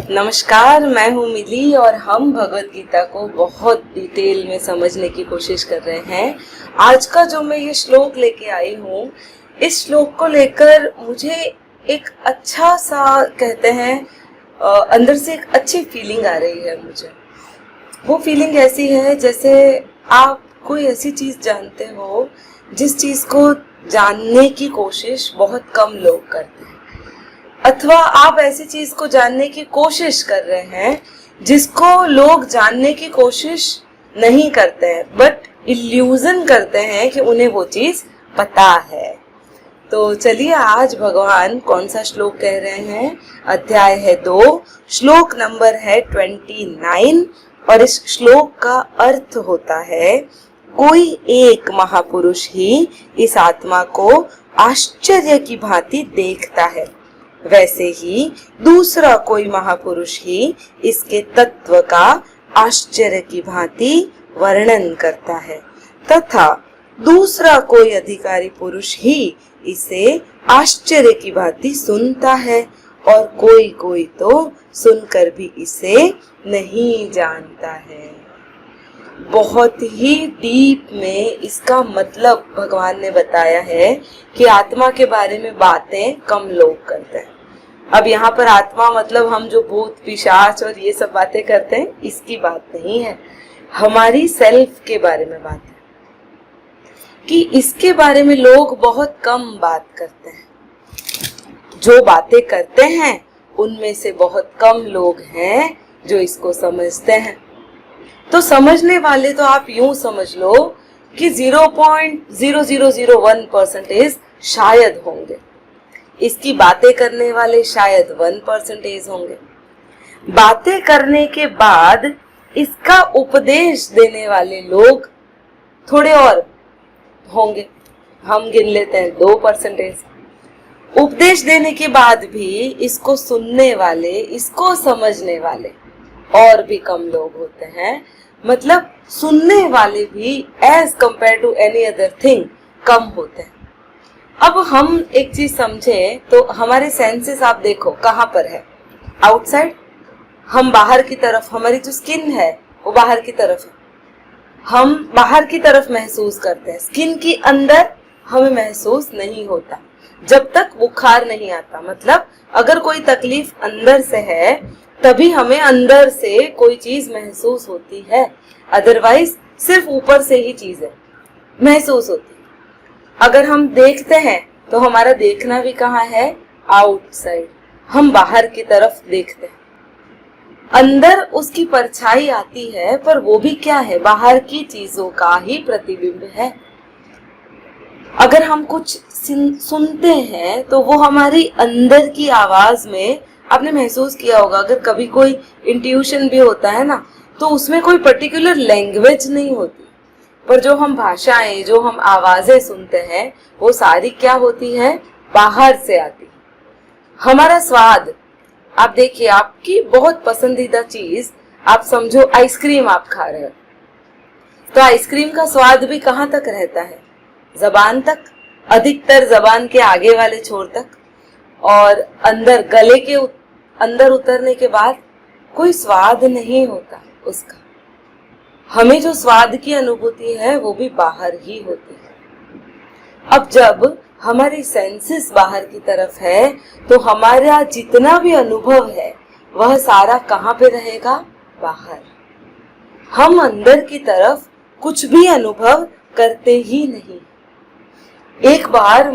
नमस्कार, मैं हूँ मिली और हम भगवत गीता को बहुत डिटेल में समझने की कोशिश कर रहे हैं। आज का जो मैं ये श्लोक लेके आई हूँ, इस श्लोक को लेकर मुझे एक अच्छा सा कहते हैं अंदर से एक अच्छी फीलिंग आ रही है मुझे। वो फीलिंग ऐसी है जैसे आप कोई ऐसी चीज़ जानते हो जिस चीज़ को जानने की कोशिश बहुत कम लोग करते हैं, अथवा आप ऐसी चीज को जानने की कोशिश कर रहे हैं जिसको लोग जानने की कोशिश नहीं करते हैं, बट इल्यूजन करते हैं कि उन्हें वो चीज पता है। तो चलिए आज भगवान कौन सा श्लोक कह रहे हैं। अध्याय है 2, श्लोक नंबर है 29 और इस श्लोक का अर्थ होता है, कोई एक महापुरुष ही इस आत्मा को आश्चर्य की भांति देखता है, वैसे ही दूसरा कोई महापुरुष ही इसके तत्व का आश्चर्य की भांति वर्णन करता है, तथा दूसरा कोई अधिकारी पुरुष ही इसे आश्चर्य की भांति सुनता है, और कोई कोई तो सुनकर भी इसे नहीं जानता है। बहुत ही डीप में इसका मतलब भगवान ने बताया है कि आत्मा के बारे में बातें कम लोग करते हैं। अब यहाँ पर आत्मा मतलब हम जो भूत पिशाच और ये सब बातें करते हैं, इसकी बात नहीं है, हमारी सेल्फ के बारे में बात है कि इसके बारे में लोग बहुत कम बात करते हैं। जो बातें करते हैं उनमें से बहुत कम लोग हैं जो इसको समझते हैं। तो समझने वाले तो आप यूं समझ लो कि 0.0001% शायद होंगे, इसकी बातें करने वाले शायद 1% होंगे, बातें करने के बाद इसका उपदेश देने वाले लोग थोड़े और होंगे, हम गिन लेते हैं 2%। उपदेश देने के बाद भी इसको सुनने वाले, इसको समझने वाले और भी कम लोग होते हैं। मतलब सुनने वाले भी as compare to any other thing कम होते हैं। अब हम एक चीज समझें तो हमारे सेंसेस आप देखो कहाँ पर है, आउटसाइड, हम बाहर की तरफ, हमारी जो स्किन है वो बाहर की तरफ है, हम बाहर की तरफ महसूस करते हैं, स्किन की अंदर हमें महसूस नहीं होता जब तक बुखार नहीं आता। मतलब अगर कोई तकलीफ अंदर से है तभी हमें अंदर से कोई चीज महसूस होती है, अदरवाइज सिर्फ ऊपर से ही चीजें महसूस होती है। अगर हम देखते हैं तो हमारा देखना भी कहाँ है, आउटसाइड, हम बाहर की तरफ देखते हैं, अंदर उसकी परछाई आती है, पर वो भी क्या है, बाहर की चीजों का ही प्रतिबिंब है। अगर हम कुछ सुनते हैं तो वो हमारी अंदर की आवाज में, आपने महसूस किया होगा अगर कभी कोई इंट्यूशन भी होता है ना, तो उसमें कोई पर्टिकुलर लैंग्वेज नहीं होती, पर जो हम भाषाएं, जो हम आवाजें सुनते हैं वो सारी क्या होती है, बाहर से आती है। हमारा स्वाद, आप देखिए आपकी बहुत पसंदीदा चीज, आप समझो आइसक्रीम आप खा रहे हो, तो आइसक्रीम का स्वाद भी कहाँ तक रहता है, जबान तक, अधिकतर जबान के आगे वाले छोर तक, और अंदर गले के अंदर उतरने के बाद कोई स्वाद नहीं होता उसका। हमें जो स्वाद की अनुभूति है वो भी बाहर ही होती है। अब जब हमारी सेंसेस बाहर की तरफ है तो हमारा जितना भी अनुभव है वह सारा कहाँ पे रहेगा, बाहर। हम अंदर की तरफ कुछ भी अनुभव करते ही नहीं। एक बार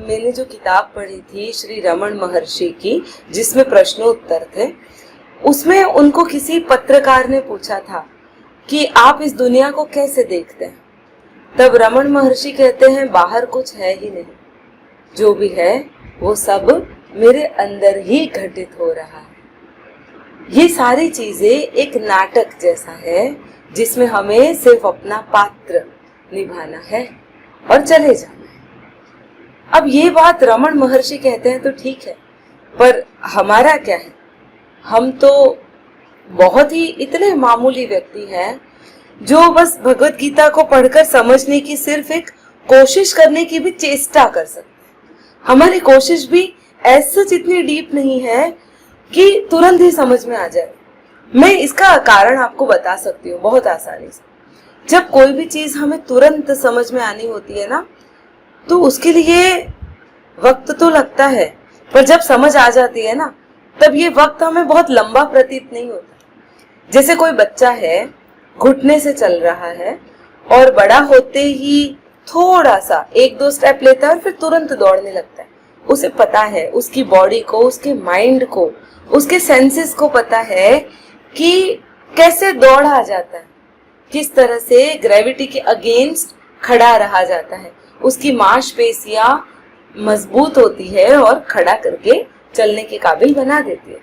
मैंने जो किताब पढ़ी थी श्री रमण महर्षि की, जिसमें प्रश्नोत्तर थे, उसमें उनको किसी पत्रकार ने पूछा था कि आप इस दुनिया को कैसे देखते हैं। तब रमण महर्षि कहते हैं, बाहर कुछ है ही नहीं, जो भी है वो सब मेरे अंदर ही घटित हो रहा है। ये सारी चीजें एक नाटक जैसा है जिसमें हमें सिर्फ अपना पात्र निभाना है और चले जाना है। अब ये बात रमण महर्षि कहते हैं तो ठीक है, पर हमारा क्या है, हम तो बहुत ही इतने मामूली व्यक्ति हैं जो बस भगवत गीता को पढ़कर समझने की सिर्फ एक कोशिश करने की भी चेष्टा कर सकते हैं। हमारी कोशिश भी ऐसा इतनी डीप नहीं है कि तुरंत ही समझ में आ जाए। मैं इसका कारण आपको बता सकती हूँ बहुत आसानी से। जब कोई भी चीज हमें तुरंत समझ में आनी होती है ना, तो उसके लिए वक्त तो लगता है, पर जब समझ आ जाती है ना, तब ये वक्त हमें बहुत लंबा प्रतीत नहीं होता। जैसे कोई बच्चा है, घुटने से चल रहा है और बड़ा होते ही थोड़ा सा 1-2 स्टेप लेता है और फिर तुरंत दौड़ने लगता है। उसे पता है, उसकी बॉडी को, उसके माइंड को, उसके सेंसेस को पता है कि कैसे दौड़ा जाता है, किस तरह से ग्रेविटी के अगेंस्ट खड़ा रहा जाता है। उसकी मांसपेशियां मजबूत होती है और खड़ा करके चलने के काबिल बना देती है।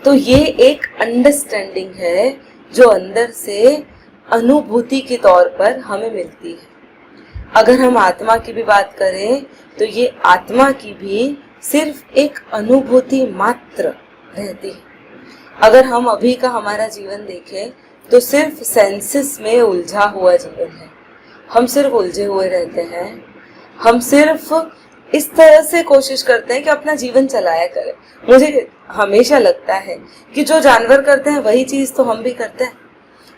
तो ये एक अंडरस्टैंडिंग है जो अंदर से अनुभूति के तौर पर हमें मिलती है। अगर हम आत्मा की भी बात करें तो ये आत्मा की भी सिर्फ एक अनुभूति मात्र रहती है। अगर हम अभी का हमारा जीवन देखें तो सिर्फ सेंसेस में उलझा हुआ जीवन है। हम सिर्फ उलझे हुए रहते हैं। हम सिर्फ इस तरह से कोशिश करते हैं कि अपना जीवन चलाया करें। मुझे हमेशा लगता है कि जो जानवर करते हैं वही चीज तो हम भी करते हैं।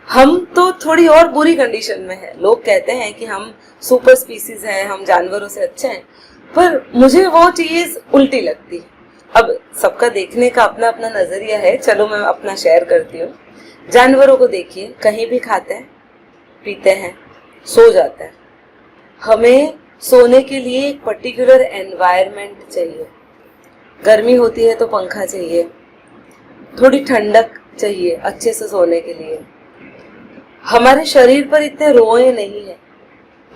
हम तो थोड़ी और बुरी कंडीशन में है। लोग कहते हैं कि हम सुपर स्पीसीज हैं, हम जानवरों से अच्छे हैं, पर मुझे वो चीज उल्टी लगती है। अब सबका देखने का अपना अपना नजरिया है, चलो मैं अपना शेयर करती हूँ। जानवरों को देखिए, कहीं भी खाते हैं, पीते हैं, सो जाते हैं। हमें सोने के लिए एक पर्टिकुलर एनवायरनमेंट चाहिए। गर्मी होती है तो पंखा चाहिए, थोड़ी ठंडक चाहिए अच्छे से सोने के लिए। हमारे शरीर पर इतने रोए नहीं है,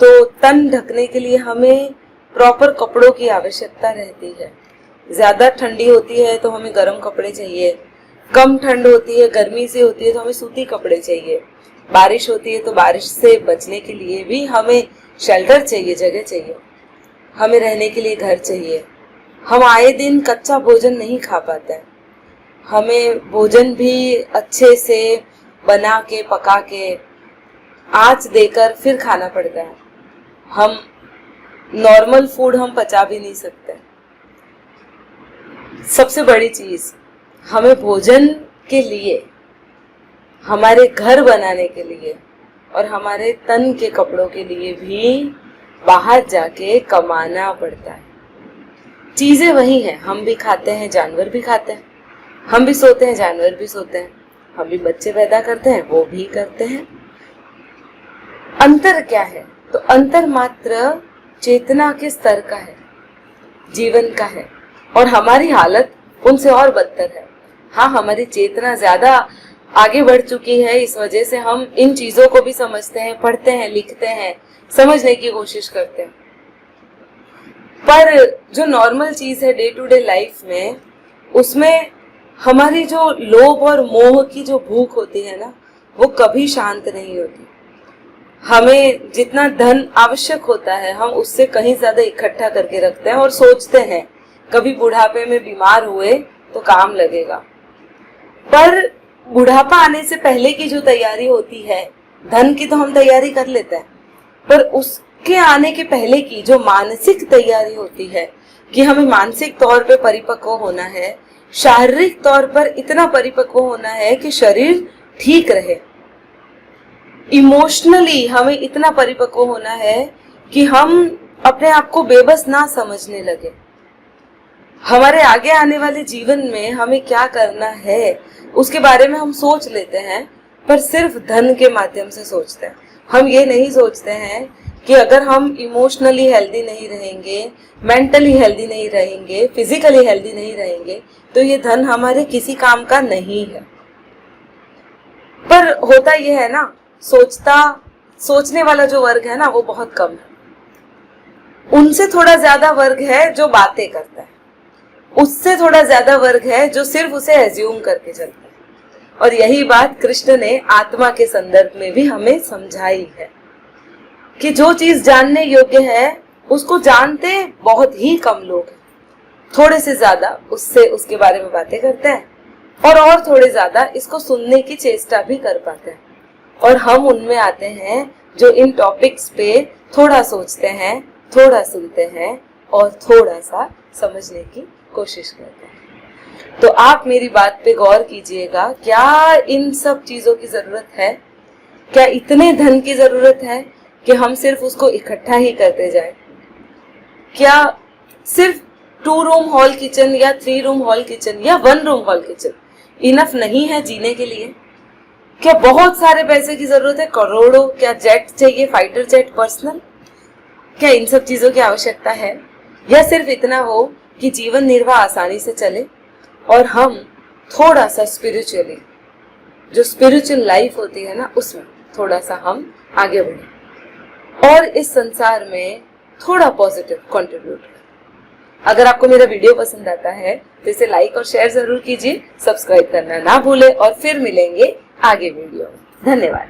तो तन ढकने के लिए हमें प्रॉपर कपड़ों की आवश्यकता रहती है। ज्यादा ठंडी होती है तो हमें गर्म कपड़े चाहिए, कम ठंड होती है, गर्मी से होती है तो हमें सूती कपड़े चाहिए, बारिश होती है तो बारिश से बचने के लिए भी हमें शेल्टर चाहिए, जगह चाहिए, हमें रहने के लिए घर चाहिए। हम आए दिन कच्चा भोजन नहीं खा पाते हैं, हमें भोजन भी अच्छे से बना के, पका के, आँच देकर फिर खाना पड़ता है। हम नॉर्मल फूड हम पचा भी नहीं सकते। सबसे बड़ी चीज, हमें भोजन के लिए, हमारे घर बनाने के लिए और हमारे तन के कपड़ों के लिए भी बाहर जाके कमाना पड़ता है। चीजें वही हैं, हम भी खाते हैं, जानवर भी खाते हैं, हम भी सोते हैं, जानवर भी सोते हैं, हम भी बच्चे पैदा करते हैं, वो भी करते हैं। अंतर क्या है? तो अंतर मात्र चेतना के स्तर का है, जीवन का है, और हमारी हालत उनसे और बदतर है। हाँ, हमारी चेतना ज्यादा आगे बढ़ चुकी है, इस वजह से हम इन चीजों को भी समझते हैं, पढ़ते हैं, लिखते हैं, समझने की कोशिश करते हैं। पर जो नॉर्मल चीज है डे टू डे लाइफ में, उसमें हमारी जो लोभ और मोह की जो भूख होती है ना, वो कभी शांत नहीं होती। हमें जितना धन आवश्यक होता है, हम उससे कहीं ज्यादा इकट्ठा करके रखते हैं और सोचते हैं कभी बुढ़ापे में बीमार हुए तो काम लगेगा। पर बुढ़ापा आने से पहले की जो तैयारी होती है, धन की तो हम तैयारी कर लेते हैं, पर उसके आने के पहले की जो मानसिक तैयारी होती है कि हमें मानसिक तौर पे परिपक्व होना है, शारीरिक तौर पर इतना परिपक्व होना है कि शरीर ठीक रहे, इमोशनली हमें इतना परिपक्व होना है कि हम अपने आप को बेबस ना समझने लगे। हमारे आगे आने वाले जीवन में हमें क्या करना है उसके बारे में हम सोच लेते हैं, पर सिर्फ धन के माध्यम से सोचते हैं। हम ये नहीं सोचते हैं कि अगर हम इमोशनली हेल्दी नहीं रहेंगे, मेंटली हेल्दी नहीं रहेंगे, फिजिकली हेल्दी नहीं रहेंगे, तो ये धन हमारे किसी काम का नहीं है। पर होता ये है ना, सोचने वाला जो वर्ग है ना, वो बहुत कम है। उनसे थोड़ा ज्यादा वर्ग है जो बातें करता है, उससे थोड़ा ज्यादा वर्ग है जो सिर्फ उसे एज्यूम करके चलता है। और यही बात कृष्ण ने आत्मा के संदर्भ में भी हमें समझाई है कि जो चीज जानने योग्य है उसको जानते बहुत ही कम लोग हैं। थोड़े से ज्यादा उससे उसके बारे में बातें करते हैं और थोड़े ज्यादा इसको सुनने की चेष्टा भी कर पाते हैं। और हम उनमें आते हैं जो इन टॉपिक्स पे थोड़ा सोचते हैं, थोड़ा सुनते हैं और थोड़ा सा समझने की कोशिश करते हैं। तो आप मेरी बात पे गौर कीजिएगा, क्या इन सब चीजों की जरूरत है? क्या इतने धन की जरूरत है कि हम सिर्फ उसको इकट्ठा ही करते जाएं? क्या सिर्फ 2 रूम हॉल किचन या 3 रूम हॉल किचन या 1 रूम हॉल किचन इनफ नहीं है जीने के लिए? क्या बहुत सारे पैसे की जरूरत है, करोड़ों? क्या जेट चाहिए, फाइटर जेट पर्सनल? क्या इन सब चीजों की आवश्यकता है? या सिर्फ इतना हो कि जीवन निर्वाह आसानी से चले और हम थोड़ा सा स्पिरिचुअली, जो स्पिरिचुअल लाइफ होती है ना, उसमें थोड़ा सा हम आगे बढ़े और इस संसार में थोड़ा पॉजिटिव कंट्रीब्यूट करें। अगर आपको मेरा वीडियो पसंद आता है तो इसे लाइक और शेयर जरूर कीजिए, सब्सक्राइब करना ना भूलें और फिर मिलेंगे आगे वीडियो में। धन्यवाद।